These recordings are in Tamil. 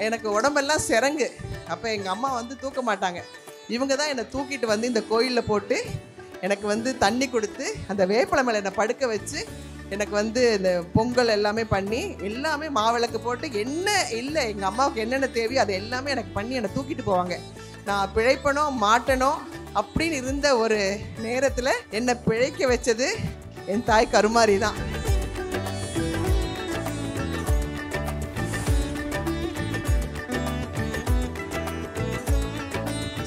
எனக்கு உடம்பெல்லாம் சிரங்கு. அப்போ எங்கள் அம்மா வந்து தூக்க மாட்டாங்க. இவங்க தான் என்னை தூக்கிட்டு வந்து இந்த கோயிலில் போட்டு எனக்கு வந்து தண்ணி கொடுத்து அந்த வேப்பலை மேலே என்னை படுக்க வச்சு எனக்கு வந்து இந்த பொங்கல் எல்லாமே பண்ணி எல்லாமே மாவிளக்கு போட்டு என்ன இல்லை எங்கள் அம்மாவுக்கு என்னென்ன தேவையோ அது எல்லாமே எனக்கு பண்ணி என்னை தூக்கிட்டு போவாங்க. நான் பிழைப்பனோ மாட்டனோ அப்படின்னு இருந்த ஒரு நேரத்தில் என்னை பிழைக்க வச்சது என் தாய் கருமாரி தான்.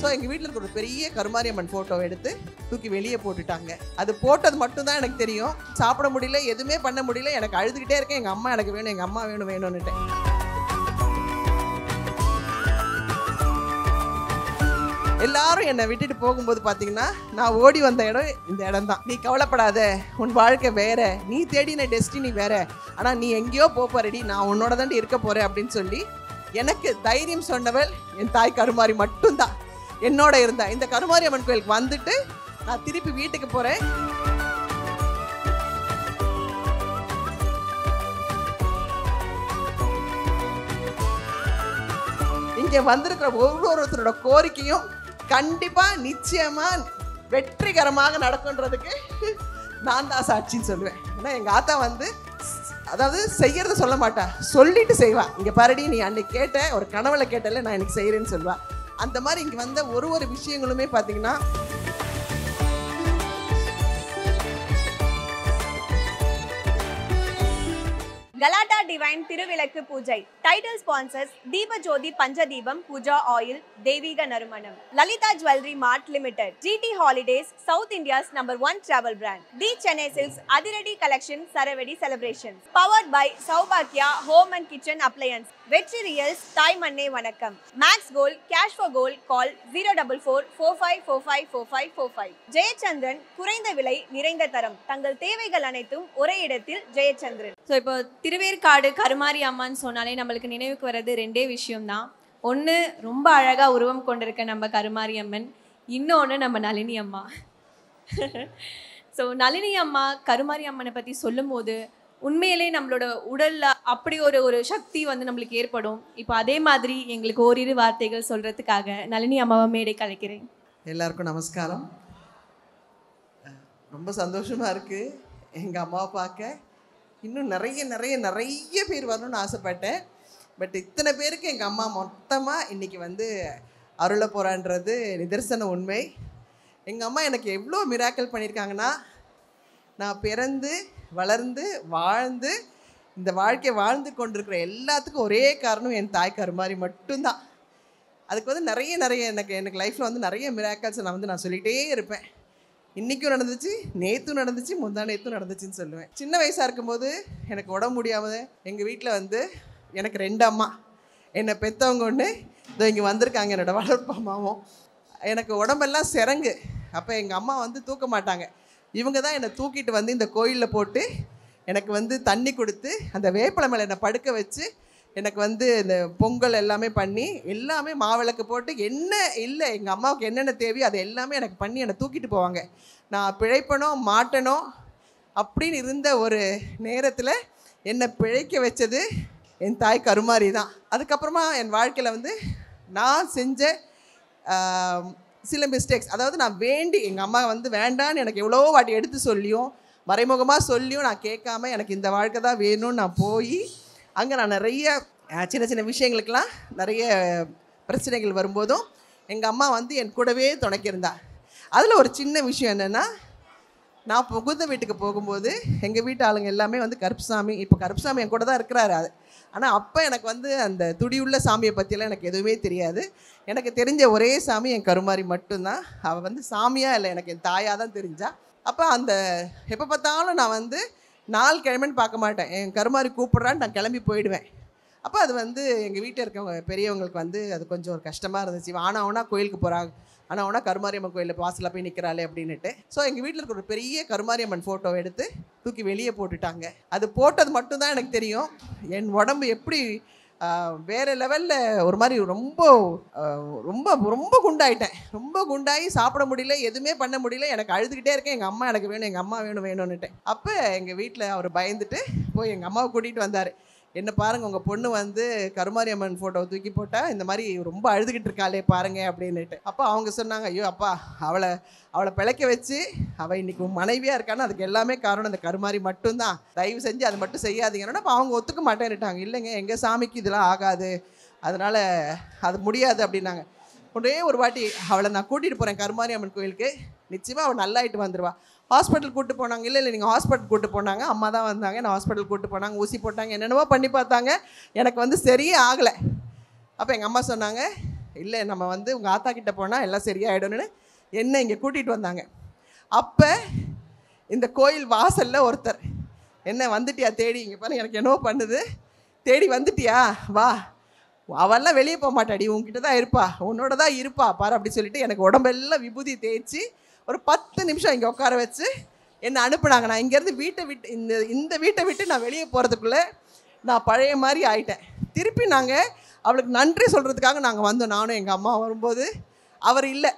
ஸோ எங்கள் வீட்டில் இருக்கிற ஒரு பெரிய கருமாரியம்மன் ஃபோட்டோவை எடுத்து தூக்கி வெளியே போட்டுட்டாங்க. அது போட்டது மட்டும்தான் எனக்கு தெரியும். சாப்பிட முடியல, எதுவுமே பண்ண முடியல. எனக்கு அழுதுகிட்டே இருக்கேன், எங்கள் அம்மா எனக்கு வேணும், எங்கள் அம்மா வேணும் வேணும்னுட்டேன். எல்லாரும் என்னை விட்டுட்டு போகும்போது பார்த்தீங்கன்னா நான் ஓடி வந்த இடம் இந்த இடம் தான். நீ கவலைப்படாத, உன் வாழ்க்கை வேற, நீ தேடின டெஸ்டினி வேற, ஆனால் நீ எங்கேயோ போறடி, நான் உன்னோட தாண்டி இருக்க போறேன் அப்படின்னு சொல்லி எனக்கு தைரியம் சொன்னவள் என் தாய் கருமாரி மட்டும்தான் என்னோட இருந்தா. இந்த கருமாரி அம்மன் கோயிலுக்கு வந்துட்டு நான் திருப்பி வீட்டுக்கு போறேன். இங்க வந்திருக்கிற ஒவ்வொருத்தரோட கோரிக்கையும் கண்டிப்பா நிச்சயமா வெற்றிகரமாக நடக்கும்ன்றதுக்கு நான் தான் சாட்சின்னு சொல்லுவேன். ஏன்னா எங்க ஆத்தா வந்து அதாவது செய்யறத சொல்ல மாட்டா, சொல்லிட்டு செய்வா. இங்க பாருடி, நீ அன்னைக்கு கேட்ட ஒரு கனவுல கேட்டல, நான் எனக்கு செய்யறேன்னு சொல்லுவா. அந்த மாதிரி இங்க வந்த ஒரு விஷயங்களுமே பாத்தீங்கன்னா கலாட்டா டிவைன் திருவிளக்கு பூஜை. Title sponsors Deepajothi Panchadeepam Pooja oil, தெய்வீக நறுமணம். Lalitha jewellery mart limited. GT holidays, south India's #1 travel brand. The Chennai silks அதிரடி கலெக்ஷன் சரவெடி செலிப்ரேஷன்ஸ். பவர்ட் பை சௌபாக்யா home and kitchen appliances. Vetri reels தாய் மண்ணே வணக்கம். Max gold, cash for gold, call 04445454545. Jayachandran, குறைந்த விலை நிறைந்த தரம். தங்கள் தேவைகள் அனைத்தும் ஒரே இடத்தில் ஜெயச்சந்திரன். ஸோ இப்போ திருவேற்காடு கருமாரி அம்மான்னு சொன்னாலே நம்மளுக்கு நினைவுக்கு வர்றது ரெண்டே விஷயம்தான். ஒன்று, ரொம்ப அழகாக உருவம் கொண்டிருக்க நம்ம கருமாரி அம்மன். இன்னொன்று நம்ம நளினி அம்மா. ஸோ நளினி அம்மா கருமாரி அம்மனை பற்றி சொல்லும் போது உண்மையிலே நம்மளோட உடல்ல அப்படி ஒரு சக்தி வந்து நம்மளுக்கு ஏற்படும். இப்போ அதே மாதிரி எங்களுக்கு ஓரிரு வார்த்தைகள் சொல்றதுக்காக நளினி அம்மாவை மேடை கலைக்கிறேன். எல்லாருக்கும் நமஸ்காரம். ரொம்ப சந்தோஷமா இருக்கு எங்கள் அம்மாவை பார்க்க. இன்னும் நிறைய பேர் வரணும்னு ஆசைப்பட்டேன். பட் இத்தனை பேருக்கு எங்கள் அம்மா மொத்தமாக இன்றைக்கி வந்து அருள போகிறான்றது நிதர்சன உண்மை. எங்கள் அம்மா எனக்கு எவ்வளோ மிராக்கல் பண்ணியிருக்காங்கன்னா, நான் பிறந்து வளர்ந்து வாழ்ந்து இந்த வாழ்க்கையை வாழ்ந்து கொண்டிருக்கிற எல்லாத்துக்கும் ஒரே காரணம் என் தாய் கருமாரி மட்டும்தான். அதுக்கு வந்து நிறைய எனக்கு லைஃப்பில் வந்து நிறைய மிராக்கல்ஸ் நான் சொல்லிகிட்டே இருப்பேன். இன்றைக்கும் நடந்துச்சு, நேற்றும் நடந்துச்சு, முந்தா நேற்றும் நடந்துச்சுன்னு சொல்லுவேன். சின்ன வயசாக இருக்கும்போது எனக்கு உடம்பு முடியாமல் எங்கள் வீட்டில் வந்து எனக்கு 2 அம்மா, என்னை பெற்றவங்க ஒன்று, இதோ இங்கே வந்திருக்காங்க என்னோடய வளர்ப்பு அம்மாவும். எனக்கு உடம்பெல்லாம் சிரங்கு. அப்போ எங்கள் அம்மா வந்து தூக்க மாட்டாங்க. இவங்க தான் என்னை தூக்கிட்டு வந்து இந்த கோயிலில் போட்டு எனக்கு வந்து தண்ணி கொடுத்து அந்த வேப்பலை மேலே என்னை படுக்க வச்சு எனக்கு வந்து இந்த பொங்கல் எல்லாமே பண்ணி எல்லாமே மாவிளக்கு போட்டு என்ன இல்லை எங்கள் அம்மாவுக்கு என்னென்ன தேவையோ அது எல்லாமே எனக்கு பண்ணி என்னை தூக்கிட்டு போவாங்க. நான் பிழைப்பனோ மாட்டனோ அப்படின்னு இருந்த ஒரு நேரத்தில் என்னை பிழைக்க வச்சது என் தாய் கருமாரி தான். அதுக்கப்புறமா என் வாழ்க்கையில் வந்து நான் செஞ்ச சில மிஸ்டேக்ஸ், அதாவது நான் வேண்டி எங்கள் அம்மா வந்து வேண்டான்னு எனக்கு எவ்வளோ வாட்டி எடுத்து சொல்லியும் மறைமுகமாக சொல்லியும் நான் கேட்காம எனக்கு இந்த வாழ்க்கை தான் வேணும்னு நான் போய் அங்கே நான் நிறைய சின்ன விஷயங்களுக்கெல்லாம் நிறைய பிரச்சனைகள் வரும்போதும் எங்கள் அம்மா வந்து என் கூடவே துணைக்கிருந்தா. அதில் ஒரு சின்ன விஷயம் என்னென்னா, நான் புகுந்த வீட்டுக்கு போகும்போது எங்கள் வீட்டு ஆளுங்க எல்லாமே வந்து கருப்புசாமி, இப்போ கருப்புசாமி என் கூட தான் இருக்கிறாரு. அது ஆனால் அப்போ எனக்கு வந்து அந்த துடியுள்ள சாமியை பற்றியெல்லாம் எனக்கு எதுவுமே தெரியாது. எனக்கு தெரிஞ்ச ஒரே சாமி என் கருமாரி மட்டும்தான். அவள் வந்து சாமியாக இல்லை, எனக்கு என் தாயாக தான் தெரிஞ்சா. அப்போ அந்த எப்போ பார்த்தாலும் நான் வந்து நாள் கிழமைன்னு பார்க்க மாட்டேன். என் கருமாரி கூப்பிட்றான்னு நான் கிளம்பி போயிடுவேன். அப்போ அது வந்து எங்கள் வீட்டில் இருக்கவங்க பெரியவங்களுக்கு வந்து அது கொஞ்சம் ஒரு கஷ்டமாக இருந்துச்சு. ஆனா கோயிலுக்கு போகிறாங்க, ஆனால் கருமாரியம்மன் கோயிலில் வாசலில் போய் நிற்கிறாளே அப்படின்னுட்டு. ஸோ எங்கள் வீட்டில் இருக்கிற ஒரு பெரிய கருமாரியம்மன் ஃபோட்டோவை எடுத்து தூக்கி வெளியே போட்டுட்டாங்க. அது போட்டது மட்டும்தான் எனக்கு தெரியும். என் உடம்பு எப்படி வேறு லெவலில் ஒரு மாதிரி ரொம்ப ரொம்ப ரொம்ப குண்டாயிட்டேன். ரொம்ப குண்டாகி சாப்பிட முடியல, எதுவுமே பண்ண முடியல. எனக்கு அழுதுகிட்டே இருக்கேன், எங்கள் அம்மா எனக்கு வேணும், எங்கள் அம்மா வேணும்னுட்டேன். அப்போ எங்கள் வீட்டில் அவர் பயந்துட்டு போய் எங்கள் அம்மாவை கூட்டிகிட்டு வந்தார். என்ன பாருங்கள் உங்கள் பொண்ணு வந்து கருமாரி அம்மன் ஃபோட்டோவை தூக்கி போட்டால் இந்த மாதிரி ரொம்ப அழுதுகிட்டு இருக்காளே பாருங்க அப்படின்னுட்டு. அப்போ அவங்க சொன்னாங்க, ஐயோ அப்பா, அவளை பிழைக்க வச்சு அவள் இன்னைக்கு மனைவியாக இருக்கான்னு அதுக்கு எல்லாமே காரணம் இந்த கருமாரி மட்டும்தான், தயவு செஞ்சு அதை மட்டும் செய்யாதீங்கன்னா. அப்போ அவங்க ஒத்துக்க மாட்டேன்னுட்டாங்க. இல்லைங்க, எங்கள் சாமிக்கு இதெல்லாம் ஆகாது, அதனால் அது முடியாது அப்படின்னாங்க. ஒரே ஒரு வாட்டி அவளை நான் கூட்டிகிட்டு போகிறேன் கருமாரி அம்மன் கோயிலுக்கு, நிச்சயமாக அவள் நல்லாயிட்டு வந்துடுவா. ஹாஸ்பிட்டல் கூப்பிட்டு போனாங்க. இல்லை நீங்கள் ஹாஸ்பிட்டல் கூப்பிட்டு போனாங்க, அம்மா தான் வந்தாங்க, நான் ஹாஸ்பிட்டல் கூப்பிட்டு போனாங்க, ஊசி போட்டாங்க, என்னென்னவோ பண்ணி பார்த்தாங்க, எனக்கு வந்து சரியே ஆகலை. அப்போ எங்கள் அம்மா சொன்னாங்க, இல்லை நம்ம வந்து உங்கள் ஆத்தா கிட்டே போனால் எல்லாம் சரியாயிடும்னு என்ன இங்கே கூட்டிகிட்டு வந்தாங்க. அப்போ இந்த கோயில் வாசலில் ஒருத்தர், என்ன வந்துட்டியா தேடி, இங்கே பாருங்க எனக்கு என்னவோ பண்ணுது, தேடி வந்துட்டியா வா, அவெல்லாம் வெளியே போக மாட்டாடி, உங்ககிட்ட தான் இருப்பா, உன்னோட தான் இருப்பா பாரு அப்படி சொல்லிட்டு எனக்கு உடம்பெல்லாம் விபூதி தேய்ச்சி ஒரு 10 நிமிஷம் இங்கே உட்கார வச்சு என்னை அனுப்புனாங்க. நான் இங்கேருந்து வீட்டை விட்டு இந்த வீட்டை விட்டு நான் வெளியே போகிறதுக்குள்ளே நான் பழைய மாதிரி ஆயிட்டேன். திருப்பி நாங்கள் அவளுக்கு நன்றி சொல்கிறதுக்காக நாங்கள் வந்தோம். நானும் எங்கள் அம்மா வரும்போது அவர் இல்லை.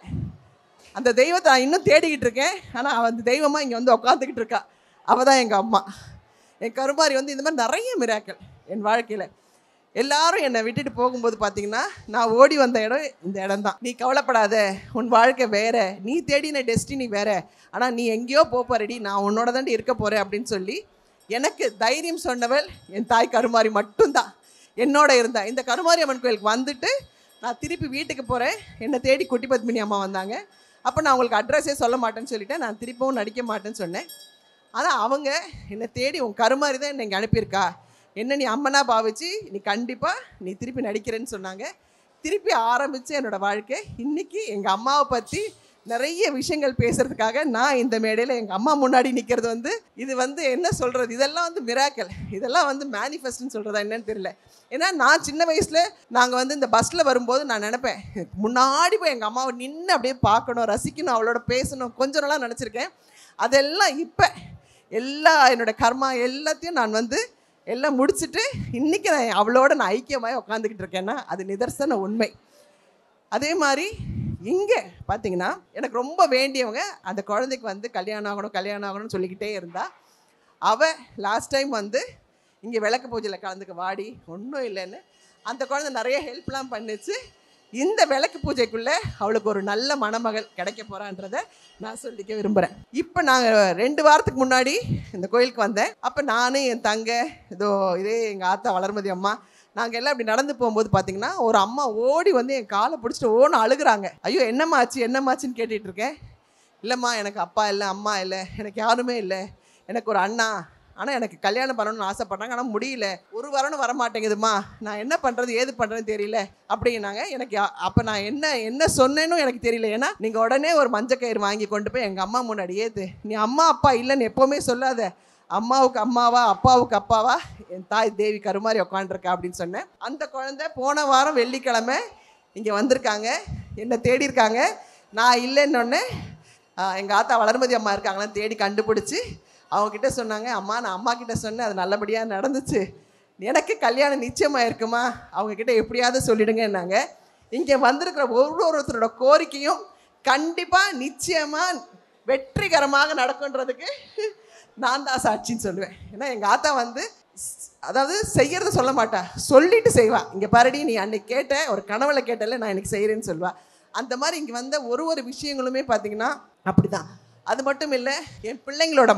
அந்த தெய்வத்தை நான் இன்னும் தேடிக்கிட்டு இருக்கேன். ஆனால் அந்த தெய்வமாக இங்கே வந்து உட்காந்துக்கிட்டு இருக்கா. அவள் தான் எங்கள் அம்மா. என் கருமாரி வந்து இந்த மாதிரி நிறைய மிராக்கள் என் வாழ்க்கையில். எல்லாரும் என்னை விட்டுட்டு போகும்போது பார்த்தீங்கன்னா நான் ஓடி வந்த இடம் இந்த இடம் தான். நீ கவலைப்படாத, உன் வாழ்க்கை வேறு, நீ தேடின டெஸ்டினி வேறு, ஆனால் நீ எங்கேயோ போகிறடி, நான் உன்னோட தாண்டி இருக்க போகிறேன் அப்படின்னு சொல்லி எனக்கு தைரியம் சொன்னவள் என் தாய் கருமாரி மட்டும்தான் என்னோட இருந்தா. இந்த கருமாரி அம்மன் கோயிலுக்கு வந்துட்டு நான் திருப்பி வீட்டுக்கு போகிறேன். என்னை தேடி குட்டி பத்மினி அம்மா வந்தாங்க. அப்போ நான் உங்களுக்கு அட்ரஸே சொல்ல மாட்டேன்னு சொல்லிட்டேன், நான் திருப்பவும் நடிக்க மாட்டேன்னு சொன்னேன். ஆனால் அவங்க என்னை தேடி உன் கருமாரி தான் என்னை இங்கே அனுப்பியிருக்கா, என்ன நீ அம்மனா பாவிச்சு நீ கண்டிப்பாக நீ திருப்பி நடிக்கிறேன்னு சொன்னாங்க. திருப்பி ஆரம்பித்து என்னோடய வாழ்க்கை. இன்றைக்கி எங்கள் அம்மாவை பற்றி நிறைய விஷயங்கள் பேசுகிறதுக்காக நான் இந்த மேடையில் எங்கள் அம்மா முன்னாடி நிற்கிறது வந்து இது வந்து என்ன சொல்கிறது, இதெல்லாம் வந்து மிராக்கல், இதெல்லாம் வந்து மேனிஃபெஸ்ட்னு சொல்கிறதா என்னன்னு தெரியல. ஏன்னா நான் சின்ன வயசில் நாங்கள் வந்து இந்த பஸ்ஸில் வரும்போது நான் நினப்பேன், முன்னாடி போய் எங்கள் அம்மாவை நின்று அப்படியே பார்க்கணும், ரசிக்கணும், அவளோட பேசணும், கொஞ்சம் நாளாக நினச்சிருக்கேன். அதெல்லாம் இப்போ எல்லா என்னோடய கர்மா எல்லாத்தையும் நான் வந்து எல்லாம் முடிச்சுட்டு இன்றைக்கி நான் அவளோட நான் ஐக்கியமாக உட்காந்துக்கிட்டு இருக்கேன்னா அது நிதர்சன உண்மை. அதே மாதிரி இங்கே பார்த்தீங்கன்னா எனக்கு ரொம்ப வேண்டியவங்க அந்த குழந்தைக்கு வந்து கல்யாணம் ஆகணும்னு சொல்லிக்கிட்டே இருந்தா. அவள் லாஸ்ட் டைம் வந்து இங்கே விளக்கு பூஜையில் கலந்துக்க வாடி, ஒன்றும் இல்லைன்னு அந்த குழந்தை நிறைய ஹெல்ப்லாம் பண்ணிச்சு. இந்த விளக்கு பூஜைக்குள்ளே அவளுக்கு ஒரு நல்ல மணமகள் கிடைக்க போகிறான்றதை நான் சொல்லிக்க விரும்புகிறேன். இப்போ நாங்கள் 2 வாரத்துக்கு முன்னாடி இந்த கோயிலுக்கு வந்தேன். அப்போ நானும் என் தங்க இதே எங்கள் ஆத்தா வளர்மதி அம்மா நாங்கள் எல்லாம் இப்படி நடந்து போகும்போது பார்த்தீங்கன்னா ஒரு அம்மா ஓடி வந்து என் காலை பிடிச்சிட்டு ஓன்னு அழுகுறாங்க. ஐயோ என்னம்மாச்சுன்னு கேட்டுட்டு இருக்கேன். இல்லைம்மா, எனக்கு அப்பா இல்லை, அம்மா இல்லை, எனக்கு யாருமே இல்லை, எனக்கு ஒரு அண்ணா, ஆனால் எனக்கு கல்யாணம் பண்ணணும்னு ஆசைப்பட்றாங்க, ஆனால் முடியல, ஒரு வரணும் வரமாட்டேங்குதுமா, நான் என்ன பண்ணுறது ஏது பண்ணுறதுன்னு தெரியல அப்படின்னாங்க. எனக்கு அப்போ நான் என்ன சொன்னேன்னு எனக்கு தெரியல. ஏன்னா நீங்கள் உடனே ஒரு மஞ்சக்கயிறு வாங்கி கொண்டு போய் எங்கள் அம்மா முன்னாடி ஏற்று, நீ அம்மா அப்பா இல்லைன்னு எப்போவுமே சொல்லாத, அம்மாவுக்கு அம்மாவா அப்பாவுக்கு அப்பாவா என் தாய் தேவி கருமாரி உட்காண்டிருக்கா அப்படின்னு சொன்னேன். அந்த குழந்தை போன வாரம் வெள்ளிக்கிழமை இங்கே வந்திருக்காங்க, என்னை தேடி இருக்காங்க. நான் இல்லைன்னொன்னே எங்கள் ஆத்தா வளர்மதி அம்மா இருக்காங்களான்னு தேடி கண்டுபிடிச்சி அவங்கக்கிட்ட சொன்னாங்க, அம்மா நான் அம்மா கிட்ட சொன்னேன், அது நல்லபடியாக நடந்துச்சு, எனக்கு கல்யாணம் நிச்சயமாக இருக்குமா, அவங்கக்கிட்ட எப்படியாவது சொல்லிடுங்கன்னாங்க. இங்கே வந்திருக்கிற ஒவ்வொருத்தரோட கோரிக்கையும் கண்டிப்பாக நிச்சயமாக வெற்றிகரமாக நடக்குன்றதுக்கு நான் தான் சாட்சின்னு சொல்லுவேன். ஏன்னா எங்கள் ஆத்தா வந்து அதாவது செய்யறத சொல்ல மாட்டா, சொல்லிட்டு செய்வா. இங்கே பாருடி, நீ அன்னைக்கு கேட்ட ஒரு கனவுல கேட்டல, நான் எனக்கு செய்கிறேன்னு சொல்லுவா. அந்த மாதிரி இங்கே வந்த ஒரு விஷயங்களுமே பார்த்தீங்கன்னா அப்படி தான். அது மட்டும் இல்லை, என் பிள்ளைங்களோட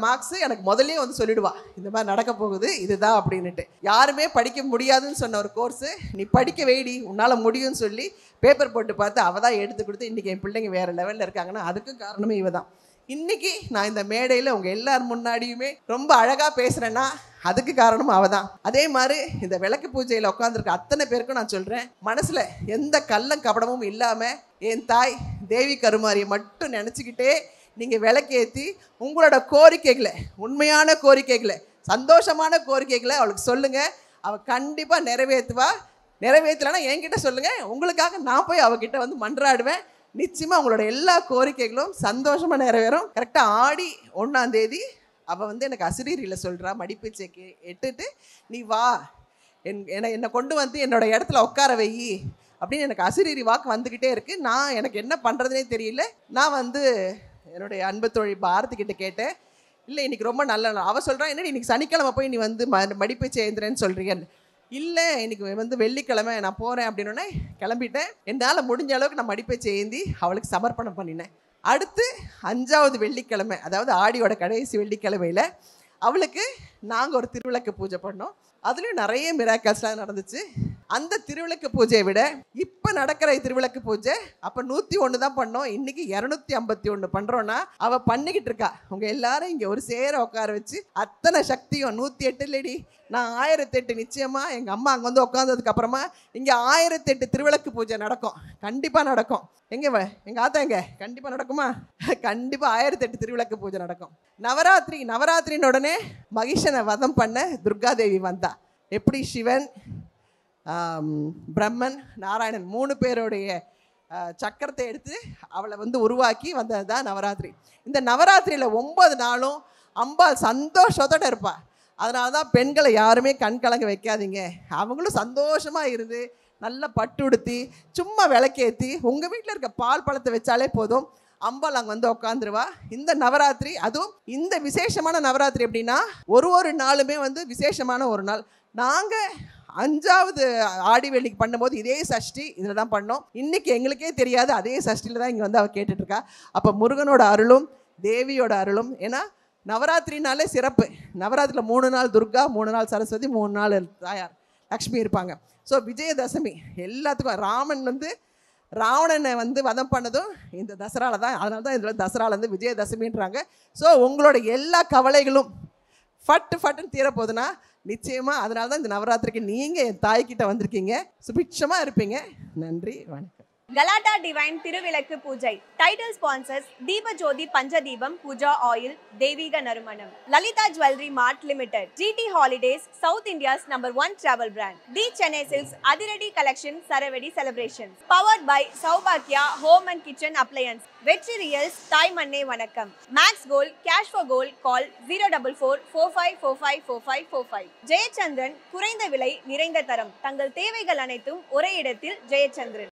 மார்க்ஸு எனக்கு முதல்ல வந்து சொல்லிடுவா, இந்த மாதிரி நடக்க போகுது இதுதான் அப்படின்னுட்டு. யாருமே படிக்க முடியாதுன்னு சொன்ன ஒரு கோர்ஸு நீ படிக்க வைடி, உன்னால் முடியும்னு சொல்லி பேப்பர் போட்டு பார்த்து அவள் தான் எடுத்து கொடுத்து இன்றைக்கி என் பிள்ளைங்க வேறு லெவலில் இருக்காங்கன்னா அதுக்கும் காரணமே இவ தான். இன்றைக்கி நான் இந்த மேடையில் உங்கள் எல்லார் முன்னாடியுமே ரொம்ப அழகாக பேசுகிறேன்னா அதுக்கு காரணம் அவள் தான். அதே மாதிரி இந்த விளக்கு பூஜையில் உட்காந்துருக்க அத்தனை பேருக்கும் நான் சொல்கிறேன், மனசில் எந்த கள்ளம் கபடமும் இல்லாமல் என் தாய் தேவி கருமாரியை மட்டும் நினச்சிக்கிட்டே நீங்கள் விளக்கேற்றி உங்களோட கோரிக்கைகளை, உண்மையான கோரிக்கைகளை, சந்தோஷமான கோரிக்கைகளை அவளுக்கு சொல்லுங்கள். அவள் கண்டிப்பாக நிறைவேற்றுவா. நிறைவேற்றலைன்னா என்கிட்ட சொல்லுங்கள், உங்களுக்காக நான் போய் அவகிட்ட வந்து மன்றாடுவேன். நிச்சயமாக உங்களோட எல்லா கோரிக்கைகளும் சந்தோஷமாக நிறைவேறும். கரெக்டாக ஆடி 1ஆம் தேதி அவள் வந்து எனக்கு அசிரீரியில் சொல்கிறா, மடிப்பீச்சைக்கு எட்டுட்டு நீ வா, என்னை கொண்டு வந்து என்னோடய இடத்துல உட்கார வை அப்படின்னு எனக்கு அசிரீரி வாக்கு வந்துக்கிட்டே இருக்குது. எனக்கு என்ன பண்ணுறதுனே தெரியல. நான் வந்து என்னுடைய அன்பு தோழி பாரதிக்கிட்ட கேட்டேன், இல்லை இன்னைக்கு ரொம்ப நல்ல நாள். அவள் சொல்கிறான், என்னடி இன்னைக்கு சனிக்கிழமை போய் நீ வந்து மடிப்பை சேர்ந்துறேன்னு சொல்கிறீங்க. இல்லை இன்னைக்கு வந்து வெள்ளிக்கிழமை நான் போகிறேன் அப்படின்னோடனே கிளம்பிட்டேன். என்னால் முடிஞ்ச அளவுக்கு நான் மடிப்பை ஏந்தி அவளுக்கு சமர்ப்பணம் பண்ணினேன். அடுத்து 5வது வெள்ளிக்கிழமை, அதாவது ஆடியோட கடைசி வெள்ளிக்கிழமையில் அவளுக்கு நாங்கள் ஒரு திருவிளக்கு பூஜை பண்ணோம். அதுலேயும் நிறைய மிராக்கல்ஸ்லாம் நடந்துச்சு. அந்த திருவிளக்கு பூஜையை விட இப்போ நடக்கிற திருவிளக்கு பூஜை அப்போ 101 தான் பண்ணோம். இன்றைக்கி 251 பண்ணுறோன்னா அவள் பண்ணிக்கிட்டு இருக்கா. உங்கள் எல்லாரும் இங்கே ஒரு சேர உட்கார வச்சு அத்தனை சக்தியும் 108 இல்லடி, நான் 1008 நிச்சயமாக எங்கள் அம்மா அங்கே வந்து உட்காந்ததுக்கு அப்புறமா இங்கே 1008 திருவிளக்கு பூஜை நடக்கும். கண்டிப்பாக நடக்கும். எங்கே எங்கள் ஆத்தா எங்கே கண்டிப்பாக நடக்குமா? கண்டிப்பாக 1008 திருவிளக்கு பூஜை நடக்கும். நவராத்திரின்னு உடனே மகிஷனை வதம் பண்ண துர்காதேவி வந்தா. எப்படி சிவன், பிரம்மன், நாராயணன் 3 பேருடைய சக்கரத்தை எடுத்து அவளை வந்து உருவாக்கி வந்தது தான் நவராத்திரி. இந்த நவராத்திரியில் 9 நாளும் அம்பாள் சந்தோஷத்தோட இருப்பாள். அதனால தான் பெண்களை யாருமே கண் கலங்க வைக்காதீங்க. அவங்களும் சந்தோஷமாக இருந்து நல்லா பட்டு உடுத்தி சும்மா விளக்கேற்றி உங்கள் வீட்டில் இருக்க பால் பழத்தை வச்சாலே போதும், அம்பாள் அங்கே வந்து உட்காந்துருவா. இந்த நவராத்திரி, அதுவும் இந்த விசேஷமான நவராத்திரி எப்படின்னா ஒரு நாளுமே வந்து விசேஷமான ஒரு நாள். நாங்கள் 5வது ஆடி வெள்ளிக்கு பண்ணும்போது இதே சஷ்டி இதில் தான் பண்ணோம். இன்றைக்கி எங்களுக்கே தெரியாது, அதே சஷ்டியில் தான் இங்கே வந்து அவள் கேட்டுட்ருக்கா. அப்போ முருகனோட அருளும் தேவியோட அருளும், ஏன்னா நவராத்திரினாலே சிறப்பு. நவராத்திரியில் 3 நாள் துர்கா, 3 நாள் சரஸ்வதி, 3 நாள் தாயார் லக்ஷ்மி இருப்பாங்க. ஸோ விஜயதசமி எல்லாத்துக்கும் ராமன் வந்து ராவணனை வந்து வதம் பண்ணதும் இந்த தசராவில் தான். அதனால தான் இதில் தசராவில் வந்து விஜயதசமின்றாங்க. ஸோ உங்களோட எல்லா கவலைகளும் ஃபட்டுன்னு தீரப்போகுதுன்னா நிச்சயமாக அதனால தான் இந்த நவராத்திரிக்கு நீங்கள் என் தாய்கிட்ட வந்திருக்கீங்க. சுபிட்சமாக இருப்பீங்க. நன்றி, வணக்கம். கலாட்டா டிவைன் திருவிளக்கு பூஜை. Title sponsors Deepajothi Panchadeepam Pooja oil, தெய்வீக நறுமணம், Lalitha jewellery mart limited, GT holidays, south India's number 1 travel brand, the Chennai silks அதிரடி கலெக்ஷன் சரவெடி செலிப்ரேஷன்ஸ், பவர்ட் பை சௌபாக்கியா home and kitchen appliances, Vetri reels, தாய் மண்ணே வணக்கம், max gold, cash for gold, call 04445454545. Jayachandran, குறைந்த விலை நிறைந்த தரம், தங்கள் தேவைகள் அனைத்தும் ஒரே இடத்தில். ஜெயச்சந்திரன்.